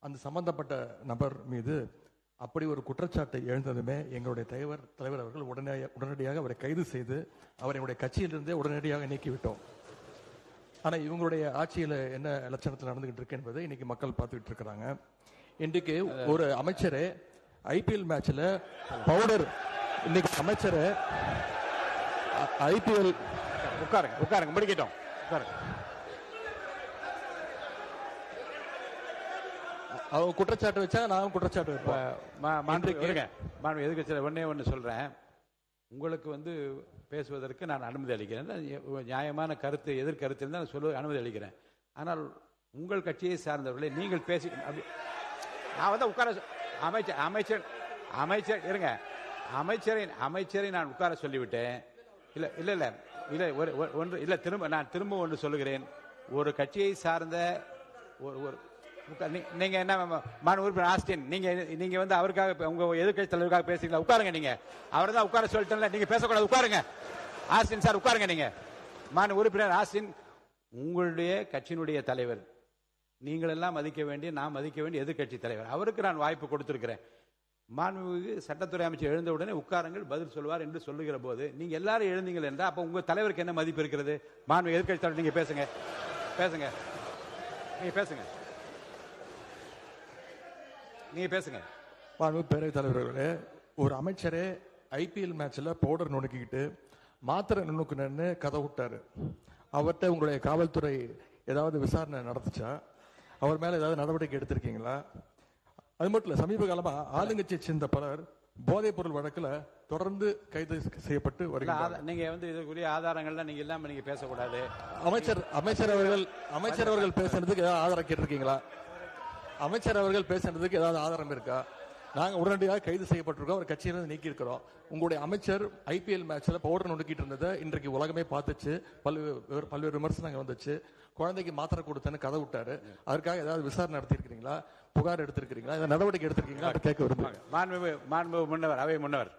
அந்த சம்பந்தப்பட்ட நபர் மீது அப்படி ஒரு குற்றச்சாட்டை எழுந்ததுமே எங்களுடைய தலைவர் அவர்கள் உடனடியாக அவரை கைது செய்து அவருடைய கட்சியிலிருந்தே உடனடியாக நீக்கிவிட்டோம். ஆனால் இவங்களுடைய ஆட்சியில் என்ன லட்சணத்தில் நடந்துகிட்டு இருக்கு என்பதை இன்னைக்கு மக்கள் பார்த்துக்கிட்டு இருக்கிறாங்க. இன்றைக்கு ஒரு அமைச்சரே ஐபிஎல் மேட்ச்ல பவுடர், இன்னைக்கு அமைச்சரை ஐபிஎல் உட்காருங்க முடிக்கட்டும். உட்காருங்க. அவங்க குற்றச்சாட்டு வச்சா நான் குற்றச்சாட்டு வைப்பேன். எதுக்கு ஒன்னே ஒன்று சொல்றேன். உங்களுக்கு பேசுவதற்கு நான் அனுமதி அளிக்கிறேன். நியாயமான கருத்து, எதிர்கருத்து இருந்தால் சொல்ல அனுமதி அளிக்கிறேன். ஆனால் உங்கள் கட்சியை சார்ந்தவர்களே நீங்கள் பேசி நான் உட்கார அமைச்சர் இருங்க. அமைச்சரை நான் உட்கார சொல்லிவிட்டேன். நான் திரும்ப ஒன்று சொல்லுகிறேன். ஒரு கட்சியை சார்ந்த ஒரு நீங்க என்ன மாநில உறுப்பினர் ஆஸ்டின், நீங்க அவருக்காக உங்க எதிர்கட்சி தலைவருக்காக பேசுறீங்களா? உட்காருங்க. நீங்க அவர் தான் உட்கார சொல்லிட்டேன்ல, நீங்க பேசக்கூடாது. உட்காருங்க. ஆஸ்டின் சார் உட்காருங்க. நீங்க மாநில உறுப்பினர் ஆஸ்டின், உங்களுடைய கட்சியினுடைய தலைவர், நீங்கள் எல்லாம் மதிக்க வேண்டிய, நான் மதிக்க வேண்டிய எதிர்கட்சி தலைவர், அவருக்கு நான் வாய்ப்பு கொடுத்திருக்கிறேன். மாண்புமிகு சட்டத்துறை அமைச்சர் எழுந்த உடனே உட்காருங்கள், பதில் சொல்வார் என்று சொல்லுகிற போது நீங்க எல்லாரும் எழுந்தீங்கள் என்றால் அப்ப உங்க தலைவருக்கு என்ன மதிப்பு இருக்கிறது? மாண்புமிகு எதிர்கட்சி தலைவர், நீங்க பேசுங்க. பேரவைத் தலைவர்களே, ஒரு அமைச்சரே ஐபிஎல் மேட்ச்ல பவுடர் நுணுக்கிட்டு மாத்திரை நுணுக்குன்னு கதை விட்டாரு. அவர்கிட்ட உங்களுடைய காவல்துறை ஏதாவது விசாரணை நடத்துச்சா? அவர் மேல ஏதாவது நடவடிக்கை எடுத்திருக்கீங்களா? அது மட்டும் இல்ல, சமீப காலமா ஆளுங்கட்சியை சேர்ந்த பலர் போதைப் பொருள் வழக்குல தொடர்ந்து கைது செய்யப்பட்டு வருகிறார். நீங்க இதுக்குரிய ஆதாரங்கள்லாம் நீங்க இல்லாம நீங்க பேசக்கூடாது. அமைச்சர் அவர்கள் பேசுறதுக்கு ஏதாவது ஆதாரம் கேட்டிருக்கீங்களா? அமைச்சர் அவர்கள் பேசுறதுக்கு ஏதாவது ஆதாரம் இருக்கா? நாங்க உடனடியாக கைது செய்யப்பட்டிருக்கோம், ஒரு கட்சியிலிருந்து நீக்கி இருக்கிறோம். உங்களுடைய அமைச்சர் ஐபிஎல் மேட்ச்ல பவுடர் நுணுக்கிட்டு இருந்ததை இன்றைக்கு உலகமே பார்த்துச்சு. பல்வேறு விமர்சனங்கள் வந்துச்சு. குழந்தைக்கு மாத்திரை கொடுத்தேன்னு கதை விட்டாரு. அதற்காக ஏதாவது விசாரணை நடத்திருக்கீங்களா? புகார் எடுத்திருக்கீங்களா? நடவடிக்கை எடுத்திருக்கீங்களா? கேட்க விரும்புகிறேன். மாண்பு முன்னவர், அவை முன்னவர்.